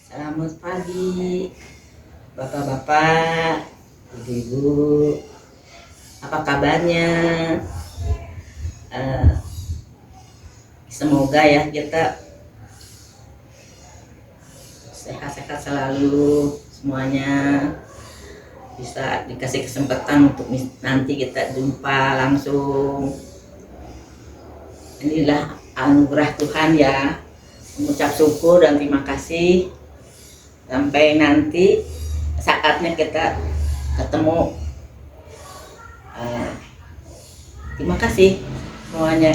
Selamat pagi, bapak-bapak, ibu-ibu, apa kabarnya? Eh, Semoga ya kita sehat-sehat selalu semuanya, bisa dikasih kesempatan untuk nanti kita jumpa langsung. Inilah anugerah Tuhan ya, mengucap syukur dan terima kasih sampai nanti saatnya kita ketemu. Terima kasih semuanya.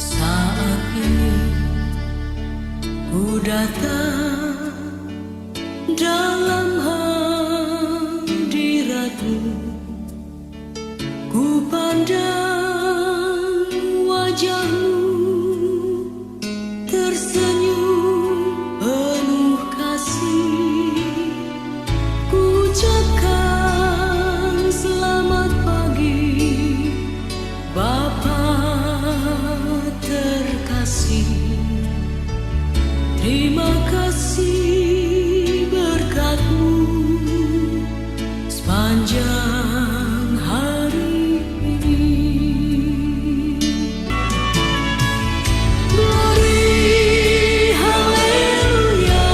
Saat ini ku datang dalam hadirat-Mu, ku pandang wajah-Mu tersenyum penuh kasih, ku ucapkan selamat pagi Bapa terkasih. Terima kasih berkat-Mu sepanjang hari ini. Glory, haleluya.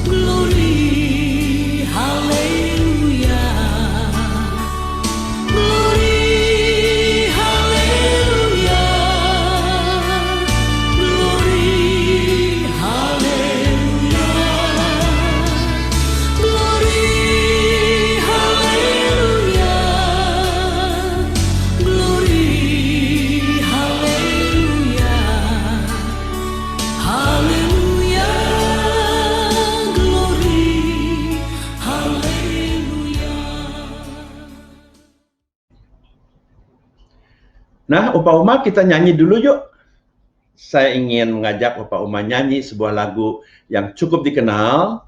Glory, haleluya. Glory, haleluya. Glory, haleluya. Glory, haleluya. Glory, haleluya. Haleluya. Glory, haleluya. Nah, Opa Uma kita nyanyi dulu yuk. Saya ingin mengajak Opa Uma nyanyi sebuah lagu yang cukup dikenal.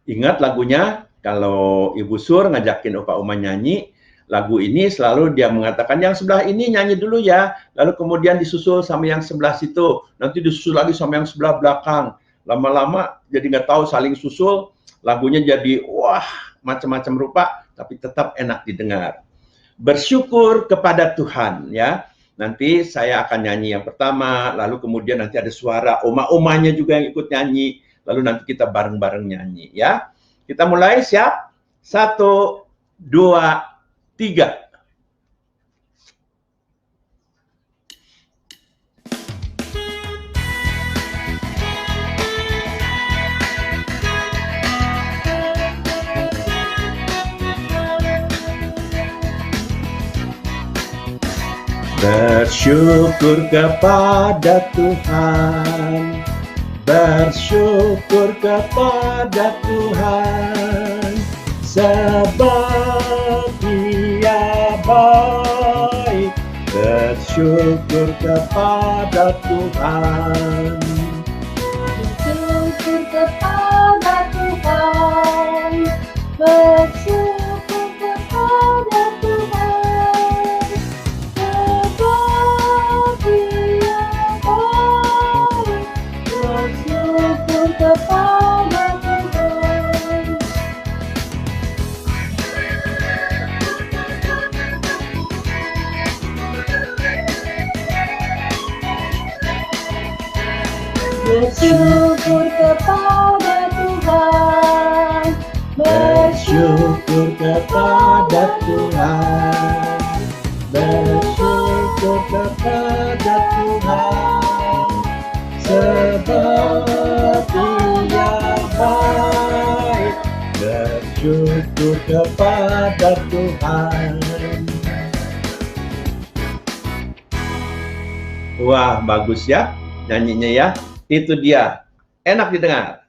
Ingat lagunya, kalau Ibu Sur ngajakin Opa Uma nyanyi, lagu ini selalu dia mengatakan, yang sebelah ini nyanyi dulu ya, lalu kemudian disusul sama yang sebelah situ, nanti disusul lagi sama yang sebelah belakang. Lama-lama jadi nggak tahu saling susul, lagunya jadi wah macam-macam rupa, tapi tetap enak didengar. Bersyukur kepada Tuhan ya. Nanti saya akan nyanyi yang pertama, lalu kemudian nanti ada suara oma-omanya juga yang ikut nyanyi, lalu nanti kita bareng-bareng nyanyi ya. Kita mulai, siap? 1, 2, 3. Bersyukur kepada Tuhan, bersyukur kepada Tuhan, sebab Dia baik. Bersyukur kepada Tuhan. Bersyukur kepada Tuhan, bersyukur kepada Tuhan, sebab Dia baik. Bersyukur kepada Tuhan. Bersyukur kepada Tuhan, Bersyukur kepada Tuhan, bersyukur kepada Tuhan, sebab Dia baik. Bersyukur kepada Tuhan. Wah, bagus ya nyanyinya ya. Itu dia, enak didengar.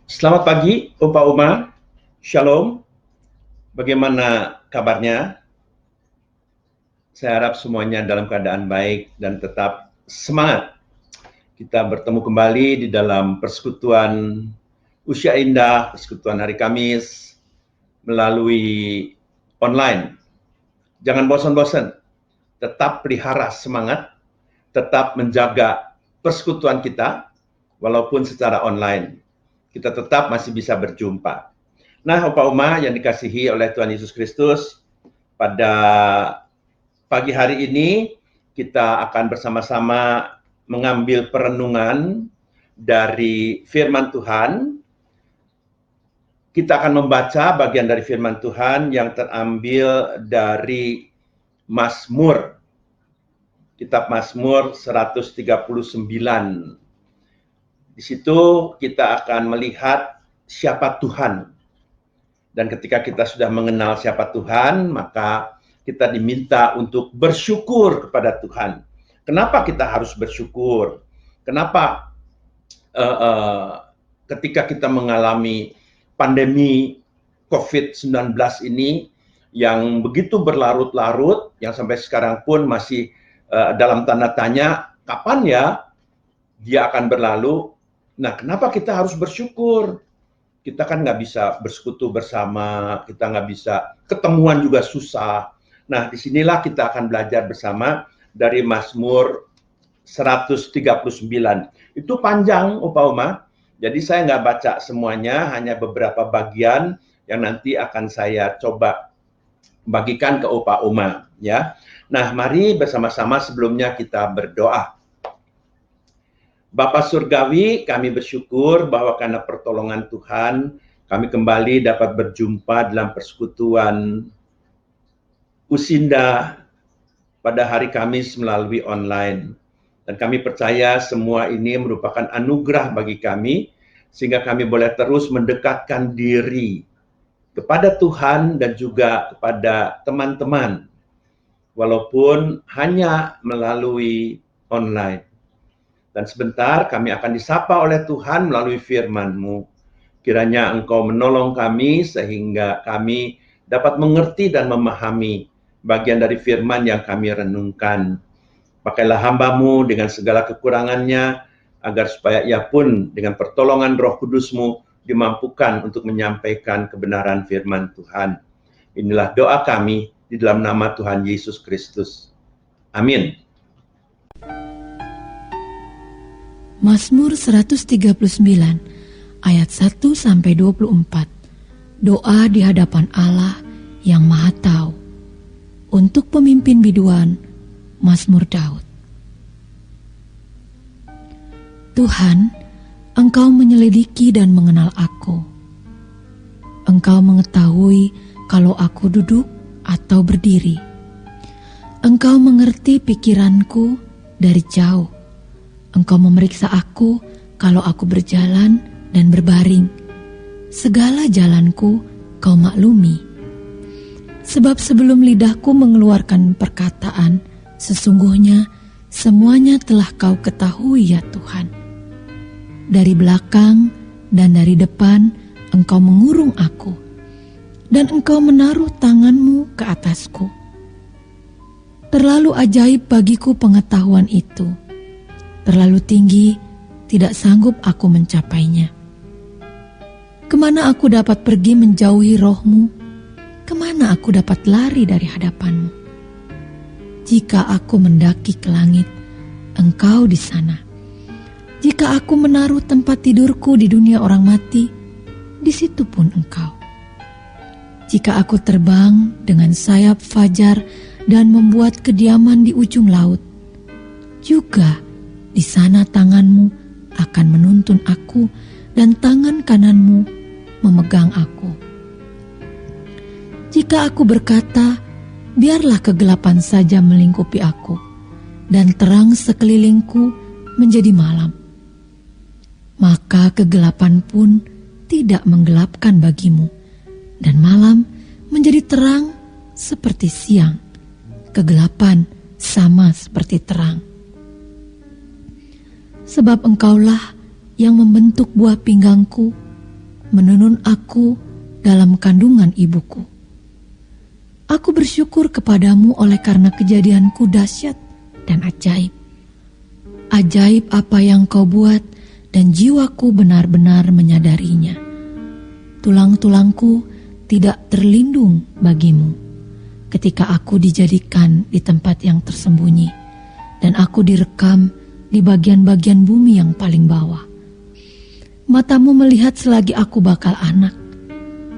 Selamat pagi, Opa Uma. Shalom. Bagaimana kabarnya? Saya harap semuanya dalam keadaan baik dan tetap semangat. Kita bertemu kembali di dalam persekutuan Usia Indah, persekutuan hari Kamis melalui online. Jangan bosan-bosan, tetap pelihara semangat, tetap menjaga persekutuan kita, walaupun secara online. Kita tetap masih bisa berjumpa. Nah, Opa Uma yang dikasihi oleh Tuhan Yesus Kristus, pada pagi hari ini kita akan bersama-sama mengambil perenungan dari firman Tuhan. Kita akan membaca bagian dari firman Tuhan yang terambil dari Mazmur, kitab Mazmur 139. Di situ kita akan melihat siapa Tuhan. Dan ketika kita sudah mengenal siapa Tuhan, maka kita diminta untuk bersyukur kepada Tuhan. Kenapa kita harus bersyukur? Kenapa ketika kita mengalami pandemi COVID-19 ini yang begitu berlarut-larut, yang sampai sekarang pun masih dalam tanda tanya, kapan ya dia akan berlalu? Nah, kenapa kita harus bersyukur? Kita kan nggak bisa bersekutu bersama, kita nggak bisa ketemuan juga susah. Nah, disinilah kita akan belajar bersama dari Mazmur 139. Itu panjang, Opa Uma. Jadi saya nggak baca semuanya, hanya beberapa bagian yang nanti akan saya coba bagikan ke Opa Uma. Ya. Nah, mari bersama-sama sebelumnya kita berdoa. Bapa Surgawi, kami bersyukur bahwa karena pertolongan Tuhan, kami kembali dapat berjumpa dalam persekutuan Usinda pada hari Kamis melalui online. Dan kami percaya semua ini merupakan anugerah bagi kami, sehingga kami boleh terus mendekatkan diri kepada Tuhan dan juga kepada teman-teman, walaupun hanya melalui online. Dan sebentar kami akan disapa oleh Tuhan melalui firman-Mu. Kiranya Engkau menolong kami sehingga kami dapat mengerti dan memahami bagian dari firman yang kami renungkan. Pakailah hamba-Mu dengan segala kekurangannya, agar supaya ia pun dengan pertolongan Roh Kudus-Mu dimampukan untuk menyampaikan kebenaran firman Tuhan. Inilah doa kami di dalam nama Tuhan Yesus Kristus. Amin. Mazmur 139 ayat 1-24. Doa di hadapan Allah yang Maha Tahu. Untuk pemimpin biduan, Mazmur Daud. Tuhan, Engkau menyelidiki dan mengenal aku. Engkau mengetahui kalau aku duduk atau berdiri. Engkau mengerti pikiranku dari jauh. Engkau memeriksa aku kalau aku berjalan dan berbaring. Segala jalanku Kau maklumi. Sebab sebelum lidahku mengeluarkan perkataan, sesungguhnya semuanya telah Kau ketahui ya Tuhan. Dari belakang dan dari depan Engkau mengurung aku, dan Engkau menaruh tangan-Mu ke atasku. Terlalu ajaib bagiku pengetahuan itu. Terlalu tinggi, tidak sanggup aku mencapainya. Kemana aku dapat pergi menjauhi Roh-Mu? Kemana aku dapat lari dari hadapan-Mu? Jika aku mendaki ke langit, Engkau di sana. Jika aku menaruh tempat tidurku di dunia orang mati, di situ pun Engkau. Jika aku terbang dengan sayap fajar dan membuat kediaman di ujung laut, juga di sana tangan-Mu akan menuntun aku dan tangan kanan-Mu memegang aku. Jika aku berkata, biarlah kegelapan saja melingkupi aku, dan terang sekelilingku menjadi malam, maka kegelapan pun tidak menggelapkan bagimu, dan malam menjadi terang seperti siang, kegelapan sama seperti terang. Sebab Engkaulah yang membentuk buah pinggangku, menenun aku dalam kandungan ibuku. Aku bersyukur kepadamu oleh karena kejadianku dahsyat dan ajaib. Ajaib apa yang kau buat dan jiwaku benar-benar menyadarinya. Tulang-tulangku tidak terlindung bagimu ketika aku dijadikan di tempat yang tersembunyi dan aku direkam di bagian-bagian bumi yang paling bawah. Matamu melihat selagi aku bakal anak,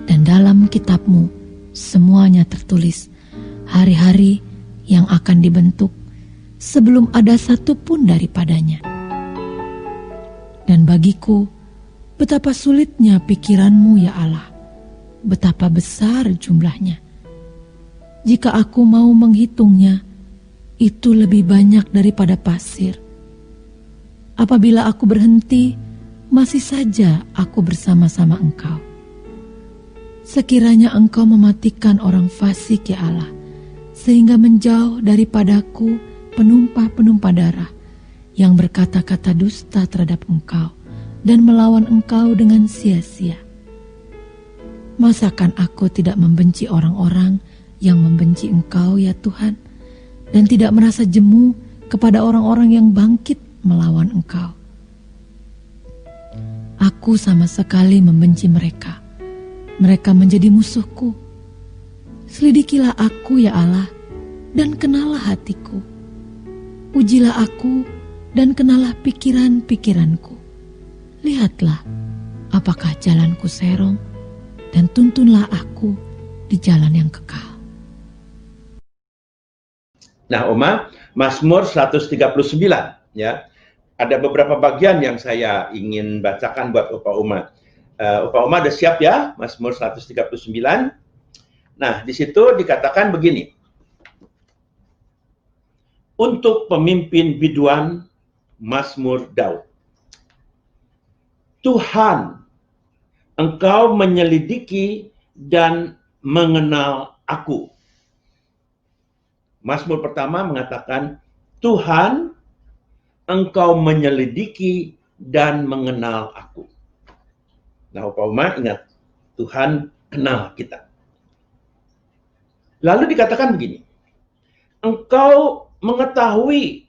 dan dalam kitabmu semuanya tertulis hari-hari yang akan dibentuk sebelum ada satu pun daripadanya. Dan bagiku, betapa sulitnya pikiranmu ya Allah, betapa besar jumlahnya. Jika aku mau menghitungnya, itu lebih banyak daripada pasir. Apabila aku berhenti, masih saja aku bersama-sama Engkau. Sekiranya Engkau mematikan orang fasik ya Allah, sehingga menjauh daripadaku penumpah-penumpah darah yang berkata-kata dusta terhadap Engkau dan melawan Engkau dengan sia-sia. Masakan aku tidak membenci orang-orang yang membenci Engkau ya Tuhan, dan tidak merasa jemu kepada orang-orang yang bangkit melawan Engkau. Aku sama sekali membenci mereka. Mereka menjadi musuhku. Selidikilah aku ya Allah, dan kenalah hatiku. Ujilah aku, dan kenalah pikiran-pikiranku. Lihatlah, apakah jalanku serong, dan tuntunlah aku di jalan yang kekal. Nah, Oma, Mazmur 139 ya. Ada beberapa bagian yang saya ingin bacakan buat Opa Oma. Opa Oma udah siap ya, Mazmur 139. Nah, di situ dikatakan begini. Untuk pemimpin biduan, Mazmur Daud. Tuhan, Engkau menyelidiki dan mengenal aku. Mazmur pertama mengatakan, Tuhan, Engkau menyelidiki dan mengenal aku. Nah, Opa Oma ingat, Tuhan kenal kita. Lalu dikatakan begini, Engkau mengetahui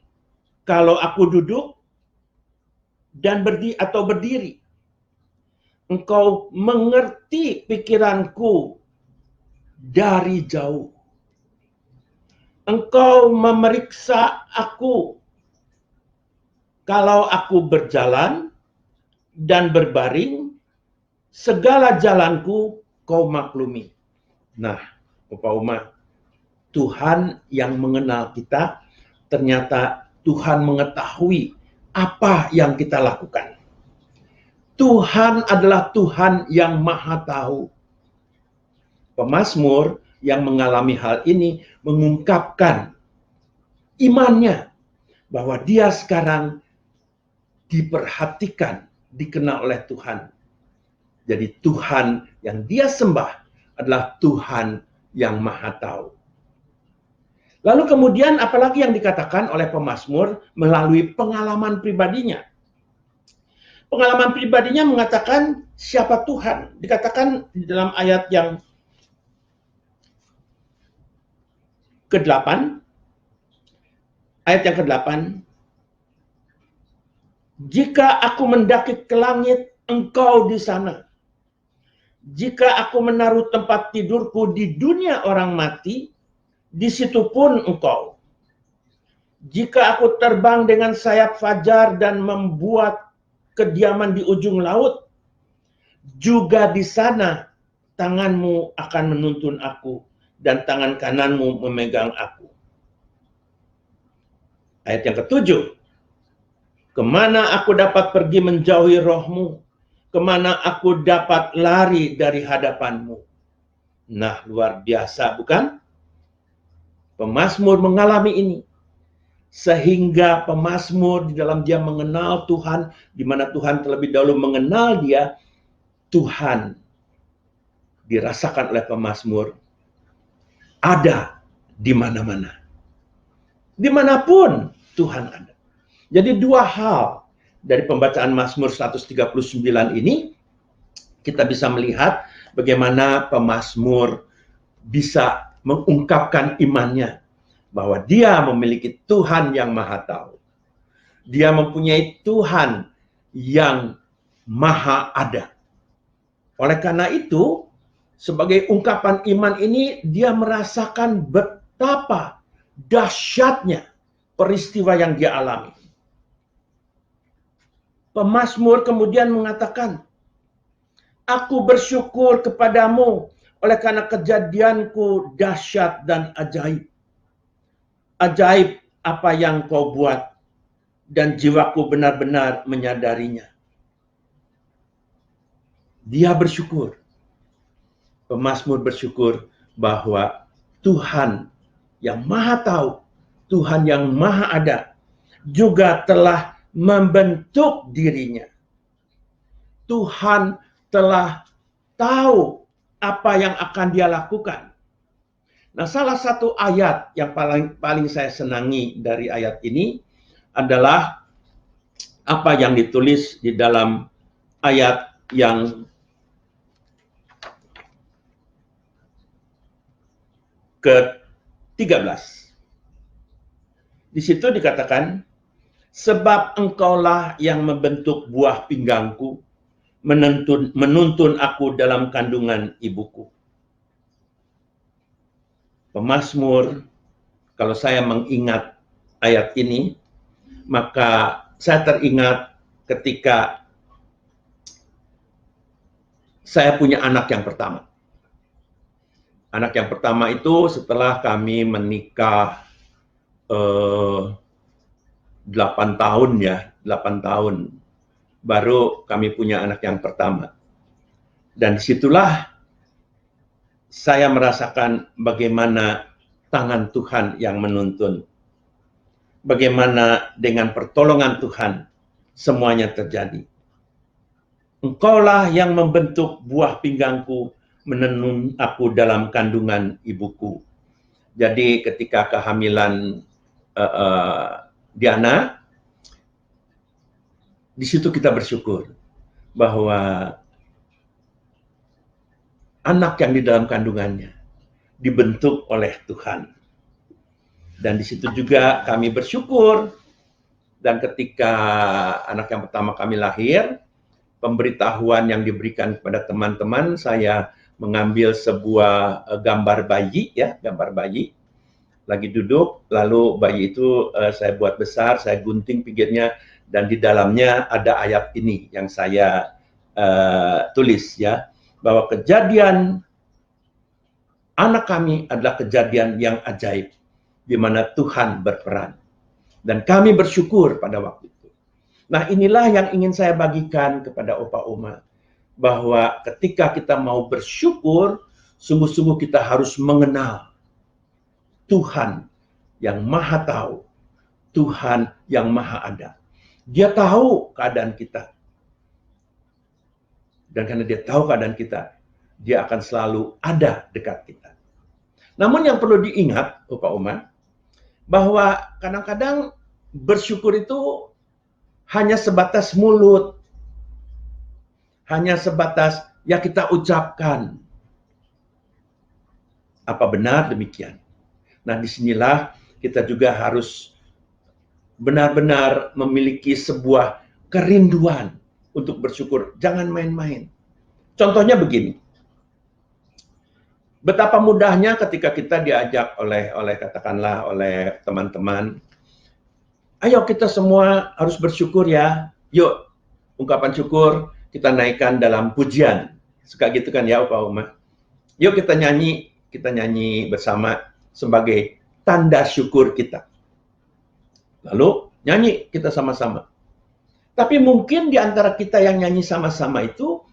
kalau aku duduk dan berdiri. Engkau mengerti pikiranku dari jauh. Engkau memeriksa aku kalau aku berjalan dan berbaring, segala jalanku kau maklumi. Nah, Opa Oma, Tuhan yang mengenal kita, ternyata Tuhan mengetahui apa yang kita lakukan. Tuhan adalah Tuhan yang Maha Tahu. Pemazmur yang mengalami hal ini mengungkapkan imannya bahwa dia sekarang diperhatikan, dikenal oleh Tuhan. Jadi Tuhan yang dia sembah adalah Tuhan yang Maha Tahu. Lalu kemudian apalagi yang dikatakan oleh pemazmur melalui pengalaman pribadinya. Pengalaman pribadinya mengatakan siapa Tuhan. Dikatakan di dalam ayat yang ke-8, ayat yang ke-8, jika aku mendaki ke langit, Engkau di sana. Jika aku menaruh tempat tidurku di dunia orang mati, di situ pun Engkau. Jika aku terbang dengan sayap fajar dan membuat kediaman di ujung laut, juga di sana tanganmu akan menuntun aku dan tangan kananmu memegang aku. Ayat yang ke-7. Kemana aku dapat pergi menjauhi rohmu? Kemana aku dapat lari dari hadapanmu? Nah, luar biasa bukan? Pemazmur mengalami ini. Sehingga pemazmur di dalam dia mengenal Tuhan, di mana Tuhan terlebih dahulu mengenal dia, Tuhan dirasakan oleh pemazmur ada di mana-mana. Dimanapun Tuhan ada. Jadi dua hal dari pembacaan Mazmur 139 ini, kita bisa melihat bagaimana pemazmur bisa mengungkapkan imannya bahwa dia memiliki Tuhan yang Maha Tahu. Dia mempunyai Tuhan yang Maha Ada. Oleh karena itu, sebagai ungkapan iman ini, dia merasakan betapa dahsyatnya peristiwa yang dia alami. Pemazmur kemudian mengatakan, "Aku bersyukur kepadamu oleh karena kejadianku dahsyat dan ajaib. Ajaib apa yang kau buat, dan jiwaku benar-benar menyadarinya." Dia bersyukur. Pemazmur bersyukur bahwa Tuhan yang Maha Tahu, Tuhan yang Maha Ada, juga telah membentuk dirinya. Tuhan telah tahu apa yang akan dia lakukan. Nah, salah satu ayat yang paling saya senangi dari ayat ini adalah apa yang ditulis di dalam ayat yang ke-13. Di situ dikatakan, "Sebab engkaulah yang membentuk buah pinggangku, menuntun aku dalam kandungan ibuku." Pemazmur, kalau saya mengingat ayat ini, maka saya teringat ketika saya punya anak yang pertama. Anak yang pertama itu setelah kami menikah 8 tahun ya, 8 tahun baru kami punya anak yang pertama. Dan disitulah saya merasakan bagaimana tangan Tuhan yang menuntun. Bagaimana dengan pertolongan Tuhan semuanya terjadi. Engkaulah yang membentuk buah pinggangku, menenun aku dalam kandungan ibuku. Jadi ketika kehamilan Diana, di situ kita bersyukur bahwa anak yang di dalam kandungannya dibentuk oleh Tuhan. Dan di situ juga kami bersyukur. Dan ketika anak yang pertama kami lahir, pemberitahuan yang diberikan kepada teman-teman, saya mengambil sebuah gambar bayi, ya, gambar bayi. Lagi duduk, lalu bayi itu saya buat besar, saya gunting pinggirnya, dan di dalamnya ada ayat ini yang saya tulis, ya, bahwa kejadian anak kami adalah kejadian yang ajaib, di mana Tuhan berperan. Dan kami bersyukur pada waktu itu. Nah, inilah yang ingin saya bagikan kepada Opa Oma, bahwa ketika kita mau bersyukur, sungguh-sungguh kita harus mengenal Tuhan yang Maha Tahu, Tuhan yang Maha Ada. Dia tahu keadaan kita. Dan karena dia tahu keadaan kita, dia akan selalu ada dekat kita. Namun yang perlu diingat, Opa Oma, bahwa kadang-kadang bersyukur itu hanya sebatas mulut. Hanya sebatas ya kita ucapkan. Apa benar demikian? Nah, disinilah kita juga harus benar-benar memiliki sebuah kerinduan untuk bersyukur. Jangan main-main. Contohnya begini. Betapa mudahnya ketika kita diajak oleh katakanlah oleh teman-teman, ayo kita semua harus bersyukur ya. Yuk, ungkapan syukur kita naikkan dalam pujian. Suka gitu kan ya, Opa Oma? Yuk kita nyanyi bersama sebagai tanda syukur kita. Lalu nyanyi kita sama-sama. Tapi mungkin di antara kita yang nyanyi sama-sama itu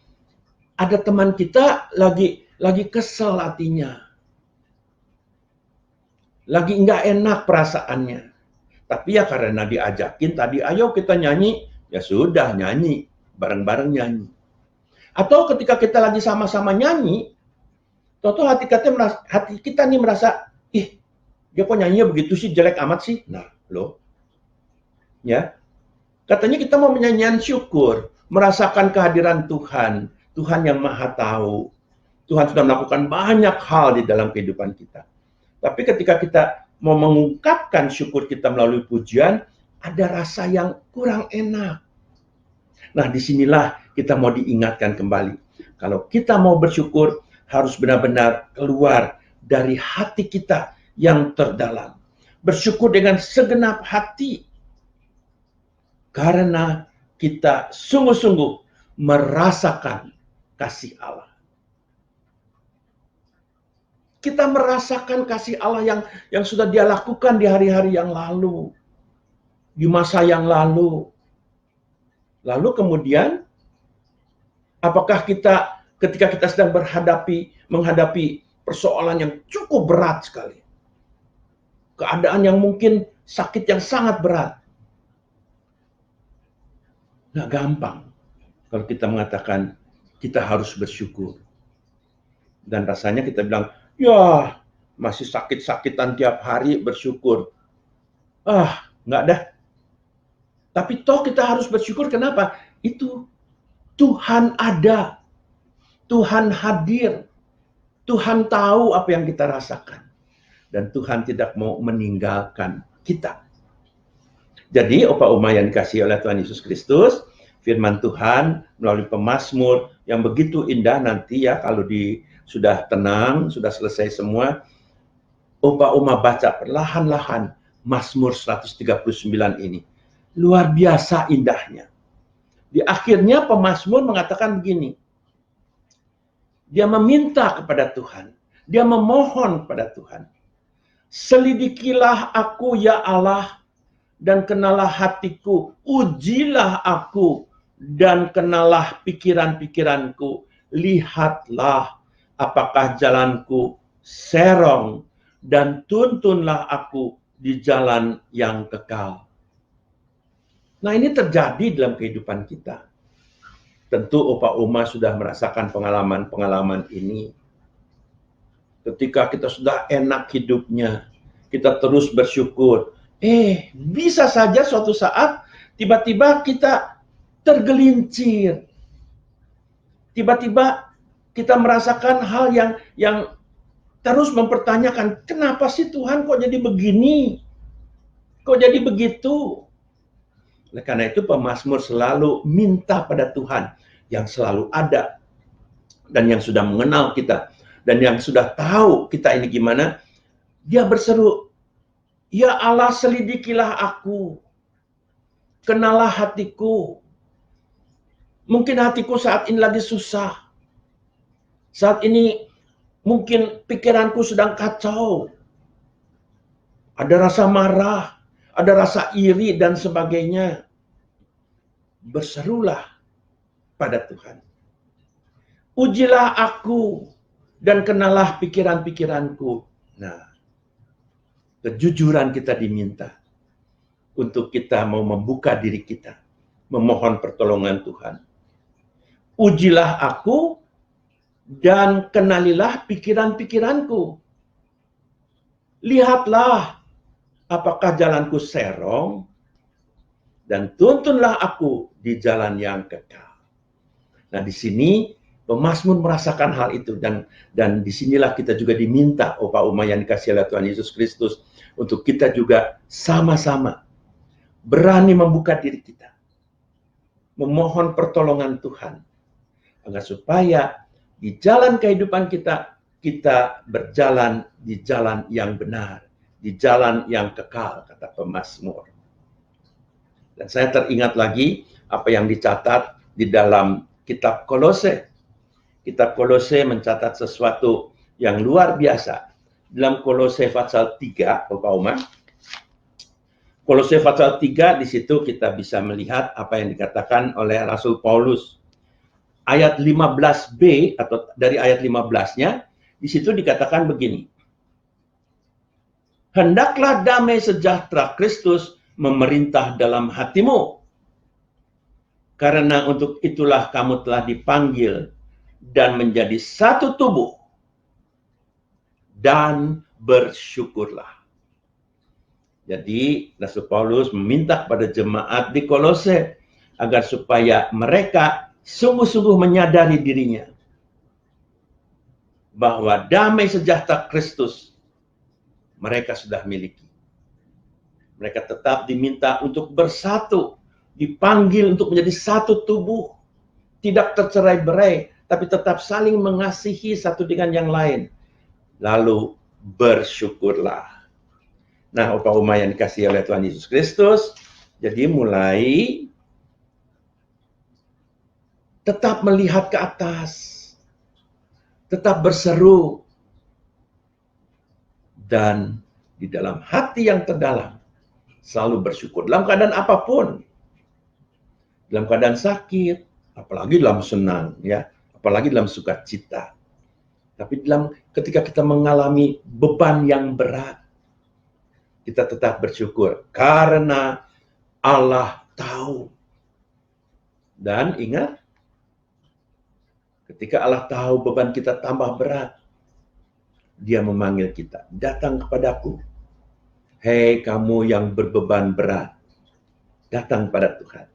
ada teman kita lagi kesel hatinya. Lagi nggak enak perasaannya. Tapi ya karena diajakin tadi, ayo kita nyanyi, ya sudah nyanyi. Bareng-bareng nyanyi. Atau ketika kita lagi sama-sama nyanyi, tahu hati kita nih merasa, ih, dia kok nyanyinya begitu sih, jelek amat sih. Nah, loh. Ya. Katanya kita mau menyanyian syukur, merasakan kehadiran Tuhan, Tuhan yang Maha Tahu. Tuhan sudah melakukan banyak hal di dalam kehidupan kita. Tapi ketika kita mau mengungkapkan syukur kita melalui pujian, ada rasa yang kurang enak. Nah, disinilah kita mau diingatkan kembali. Kalau kita mau bersyukur, harus benar-benar keluar dari hati kita yang terdalam. Bersyukur dengan segenap hati. Karena kita sungguh-sungguh merasakan kasih Allah. Kita merasakan kasih Allah yang sudah Dia lakukan di hari-hari yang lalu. Di masa yang lalu. Lalu kemudian, apakah kita ketika kita sedang menghadapi persoalan yang cukup berat sekali, keadaan yang mungkin sakit yang sangat berat, nggak gampang kalau kita mengatakan kita harus bersyukur. Dan rasanya kita bilang, ya masih sakit-sakitan tiap hari bersyukur. Nggak dah. Tapi toh kita harus bersyukur, kenapa? Itu Tuhan ada. Tuhan hadir. Tuhan tahu apa yang kita rasakan. Dan Tuhan tidak mau meninggalkan kita. Jadi, Opa Uma yang dikasihi oleh Tuhan Yesus Kristus, firman Tuhan melalui pemazmur yang begitu indah nanti ya, kalau sudah tenang, sudah selesai semua, Opa Uma baca perlahan-lahan Mazmur 139 ini. Luar biasa indahnya. Di akhirnya pemazmur mengatakan begini. Dia meminta kepada Tuhan. Dia memohon kepada Tuhan. Selidikilah aku ya Allah, dan kenalah hatiku. Ujilah aku, dan kenalah pikiran-pikiranku. Lihatlah apakah jalanku serong, dan tuntunlah aku di jalan yang kekal. Nah, ini terjadi dalam kehidupan kita. Tentu Opa Uma sudah merasakan pengalaman-pengalaman ini. Ketika kita sudah enak hidupnya, kita terus bersyukur. Bisa saja suatu saat tiba-tiba kita tergelincir. Tiba-tiba kita merasakan hal yang terus mempertanyakan, kenapa sih Tuhan kok jadi begini? Kok jadi begitu? Oleh karena itu pemazmur selalu minta pada Tuhan yang selalu ada dan yang sudah mengenal kita dan yang sudah tahu kita ini gimana. Dia berseru, ya Allah, selidikilah aku, kenalah hatiku. Mungkin hatiku saat ini lagi susah. Saat ini mungkin pikiranku sedang kacau. Ada rasa marah, ada rasa iri dan sebagainya. Berserulah pada Tuhan. Ujilah aku dan kenalah pikiran-pikiranku. Nah, kejujuran kita diminta untuk kita mau membuka diri kita, memohon pertolongan Tuhan. Ujilah aku dan kenalilah pikiran-pikiranku. Lihatlah apakah jalanku serong, dan tuntunlah aku di jalan yang kekal. Nah, di sini pemazmur merasakan hal itu, dan disinilah kita juga diminta, Opa Uma yang dikasihi oleh Tuhan Yesus Kristus, untuk kita juga sama-sama berani membuka diri kita, memohon pertolongan Tuhan, agar supaya di jalan kehidupan kita, kita berjalan di jalan yang benar, di jalan yang kekal, kata pemazmur. Dan saya teringat lagi apa yang dicatat di dalam kitab Kolose. Kitab Kolose mencatat sesuatu yang luar biasa. Dalam Kolose pasal 3, Opa Uma. Kolose pasal 3, di situ kita bisa melihat apa yang dikatakan oleh Rasul Paulus. Ayat 15b, atau dari ayat 15-nya, di situ dikatakan begini. Hendaklah damai sejahtera Kristus memerintah dalam hatimu. Karena untuk itulah kamu telah dipanggil dan menjadi satu tubuh. Dan bersyukurlah. Jadi Rasul Paulus meminta kepada jemaat di Kolose agar supaya mereka sungguh-sungguh menyadari dirinya bahwa damai sejahtera Kristus mereka sudah miliki. Mereka tetap diminta untuk bersatu, dipanggil untuk menjadi satu tubuh, tidak tercerai-berai, tapi tetap saling mengasihi satu dengan yang lain. Lalu bersyukurlah. Nah, Opa Uma yang dikasihi oleh Tuhan Yesus Kristus, jadi mulai tetap melihat ke atas, tetap berseru, dan di dalam hati yang terdalam selalu bersyukur dalam keadaan apapun, dalam keadaan sakit, apalagi dalam senang, ya, apalagi dalam sukacita. Tapi ketika kita mengalami beban yang berat, kita tetap bersyukur karena Allah tahu. Dan ingat, ketika Allah tahu beban kita tambah berat, Dia memanggil kita, datang kepadaku. Hei kamu yang berbeban berat, datang pada Tuhan.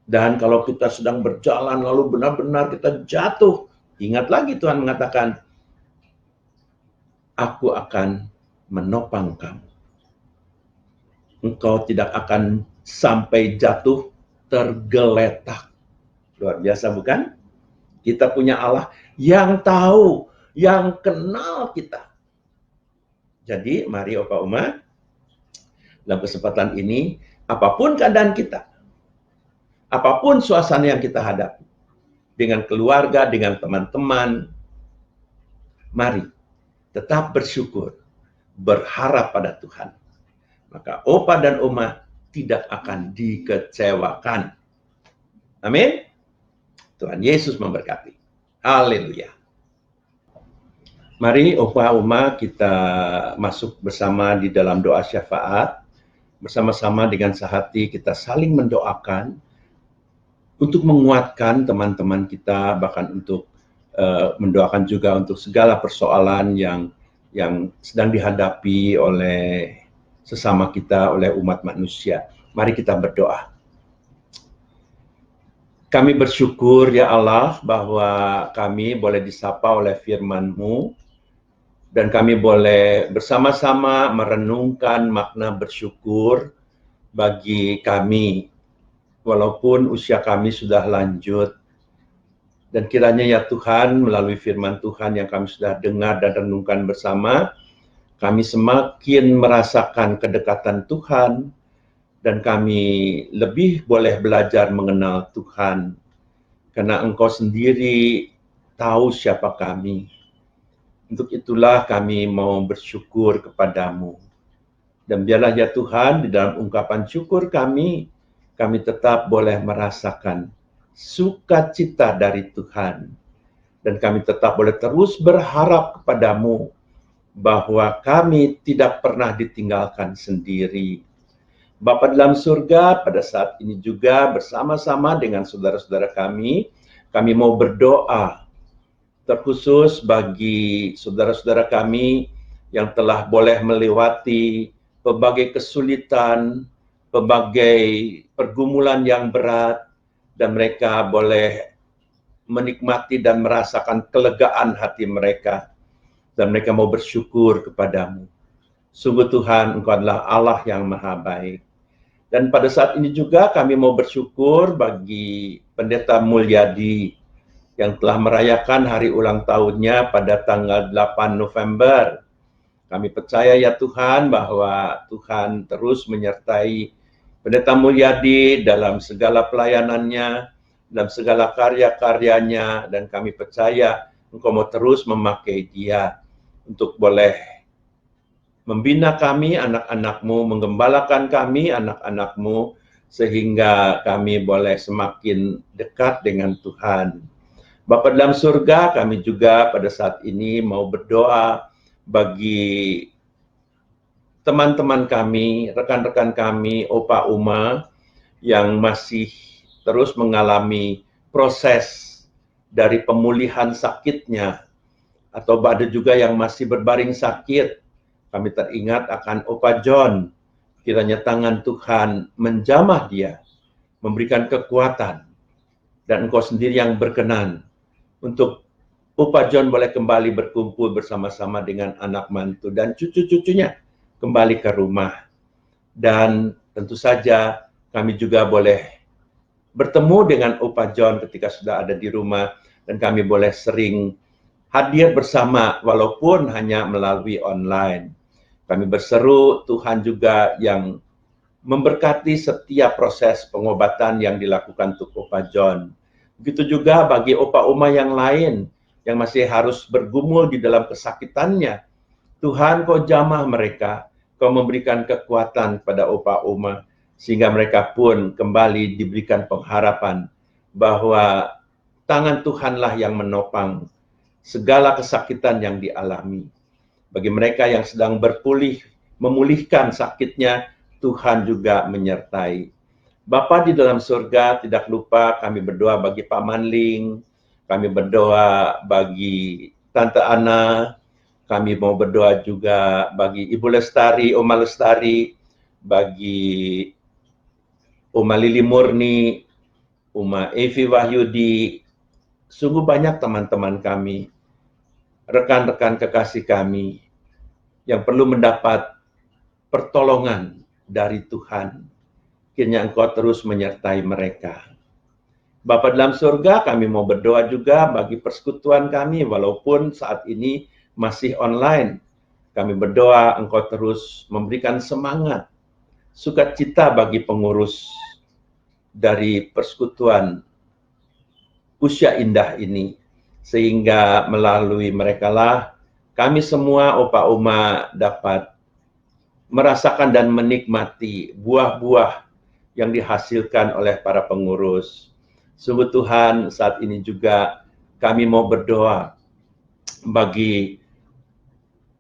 Dan kalau kita sedang berjalan lalu benar-benar kita jatuh, ingat lagi Tuhan mengatakan, aku akan menopang kamu. Engkau tidak akan sampai jatuh tergeletak. Luar biasa bukan? Kita punya Allah yang tahu, yang kenal kita. Jadi mari Opa Uma, dalam kesempatan ini, apapun keadaan kita, apapun suasana yang kita hadapi, dengan keluarga, dengan teman-teman, mari tetap bersyukur, berharap pada Tuhan. Maka Opa dan Oma tidak akan dikecewakan. Amin. Tuhan Yesus memberkati. Haleluya. Mari Opa Uma kita masuk bersama di dalam doa syafaat. Bersama-sama dengan sehati kita saling mendoakan untuk menguatkan teman-teman kita, bahkan untuk mendoakan juga untuk segala persoalan yang sedang dihadapi oleh sesama kita, oleh umat manusia. Mari kita berdoa. Kami bersyukur ya Allah bahwa kami boleh disapa oleh firman-Mu, dan kami boleh bersama-sama merenungkan makna bersyukur bagi kami, walaupun usia kami sudah lanjut. Dan kiranya ya Tuhan, melalui firman Tuhan yang kami sudah dengar dan renungkan bersama, kami semakin merasakan kedekatan Tuhan, dan kami lebih boleh belajar mengenal Tuhan, karena Engkau sendiri tahu siapa kami. Untuk itulah kami mau bersyukur kepadamu. Dan biarlah ya Tuhan, di dalam ungkapan syukur kami tetap boleh merasakan sukacita dari Tuhan. Dan kami tetap boleh terus berharap kepadamu bahwa kami tidak pernah ditinggalkan sendiri. Bapa dalam surga, pada saat ini juga bersama-sama dengan saudara-saudara kami mau berdoa terkhusus bagi saudara-saudara kami yang telah boleh melewati berbagai kesulitan, berbagai pergumulan yang berat, dan mereka boleh menikmati dan merasakan kelegaan hati mereka, dan mereka mau bersyukur kepadamu. Sungguh Tuhan, Engkau adalah Allah yang maha baik. Dan pada saat ini juga kami mau bersyukur bagi Pendeta Mulyadi yang telah merayakan hari ulang tahunnya pada tanggal 8 November. Kami percaya ya Tuhan bahwa Tuhan terus menyertai Pendeta Mulyadi dalam segala pelayanannya, dalam segala karya-karyanya, dan kami percaya Engkau mau terus memakai dia untuk boleh membina kami, anak-anak-Mu, menggembalakan kami, anak-anak-Mu, sehingga kami boleh semakin dekat dengan Tuhan. Bapa dalam surga, kami juga pada saat ini mau berdoa bagi teman-teman kami, rekan-rekan kami, Opa Uma, yang masih terus mengalami proses dari pemulihan sakitnya, atau ada juga yang masih berbaring sakit. Kami teringat akan Opa John, kiranya tangan Tuhan menjamah dia, memberikan kekuatan, dan Engkau sendiri yang berkenan untuk Opa John boleh kembali berkumpul bersama-sama dengan anak mantu dan cucu-cucunya kembali ke rumah. Dan tentu saja kami juga boleh bertemu dengan Opa John ketika sudah ada di rumah, dan kami boleh sering hadir bersama walaupun hanya melalui online. Kami berseru Tuhan juga yang memberkati setiap proses pengobatan yang dilakukan untuk Opa John. Begitu juga bagi opa oma yang lain yang masih harus bergumul di dalam kesakitannya. Tuhan, Kau jamah mereka, Kau memberikan kekuatan pada opa oma, sehingga mereka pun kembali diberikan pengharapan bahwa tangan Tuhanlah yang menopang segala kesakitan yang dialami. Bagi mereka yang sedang memulihkan sakitnya, Tuhan juga menyertai. Bapa di dalam surga, tidak lupa kami berdoa bagi Pak Manling, kami berdoa bagi Tante Ana, kami mau berdoa juga bagi Ibu Lestari, Oma Lestari, bagi Oma Lili Murni, Oma Evi Wahyudi, sungguh banyak teman-teman kami, rekan-rekan kekasih kami yang perlu mendapat pertolongan dari Tuhan. Kiranya Engkau terus menyertai mereka. Bapa dalam surga, kami mau berdoa juga bagi persekutuan kami, walaupun saat ini masih online. Kami berdoa Engkau terus memberikan semangat, sukacita bagi pengurus dari persekutuan usia indah ini, sehingga melalui merekalah kami semua opa oma dapat merasakan dan menikmati buah-buah yang dihasilkan oleh para pengurus. Sungguh Tuhan, saat ini juga kami mau berdoa bagi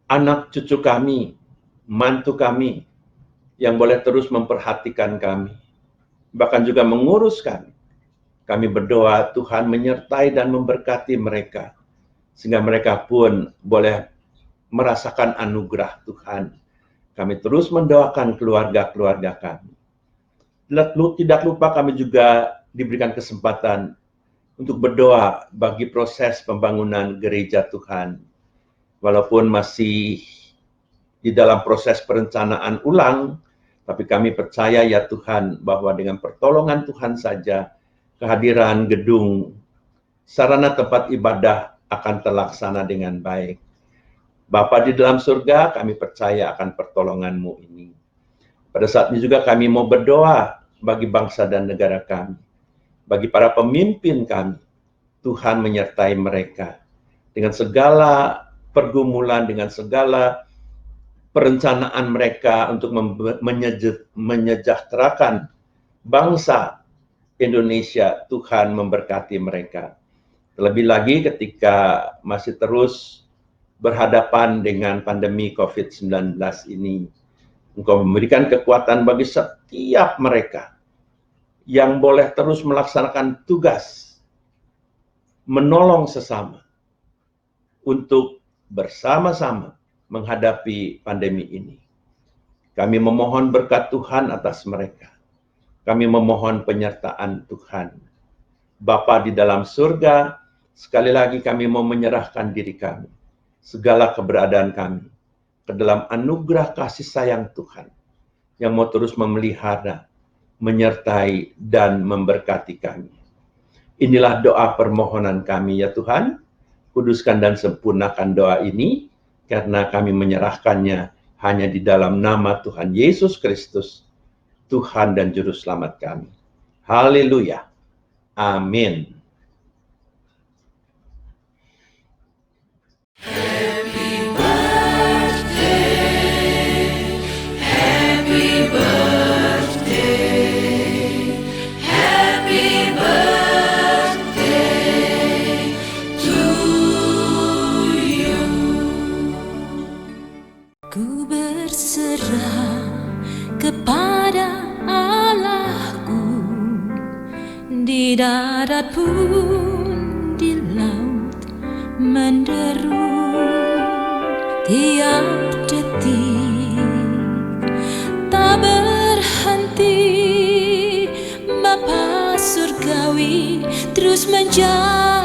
anak cucu kami, mantu kami, yang boleh terus memperhatikan kami, bahkan juga mengurus kami. Kami berdoa Tuhan menyertai dan memberkati mereka, sehingga mereka pun boleh merasakan anugerah Tuhan. Kami terus mendoakan keluarga-keluarga kami. Tidak lupa kami juga diberikan kesempatan untuk berdoa bagi proses pembangunan gereja Tuhan. Walaupun masih di dalam proses perencanaan ulang, tapi kami percaya ya Tuhan bahwa dengan pertolongan Tuhan saja kehadiran gedung sarana tempat ibadah akan terlaksana dengan baik. Bapa di dalam surga, kami percaya akan pertolongan-Mu ini. Pada saat ini juga kami mau berdoa bagi bangsa dan negara kami, bagi para pemimpin kami. Tuhan menyertai mereka dengan segala pergumulan, dengan segala perencanaan mereka untuk menyejahterakan bangsa Indonesia. Tuhan memberkati mereka. Terlebih lagi ketika masih terus berhadapan dengan pandemi COVID-19 ini, Engkau memberikan kekuatan bagi setiap mereka yang boleh terus melaksanakan tugas menolong sesama untuk bersama-sama menghadapi pandemi ini. Kami memohon berkat Tuhan atas mereka. Kami memohon penyertaan Tuhan. Bapa di dalam surga, sekali lagi kami mau menyerahkan diri kami, segala keberadaan kami, ke dalam anugerah kasih sayang Tuhan, yang mau terus memelihara, menyertai, dan memberkati kami. Inilah doa permohonan kami ya Tuhan, kuduskan dan sempurnakan doa ini, karena kami menyerahkannya hanya di dalam nama Tuhan Yesus Kristus, Tuhan dan Juru Selamat kami. Haleluya. Amin. Ku berserah kepada Allahku, di darat pun di laut menderu, tiap detik tak berhenti. Bapa surgawi terus menjaga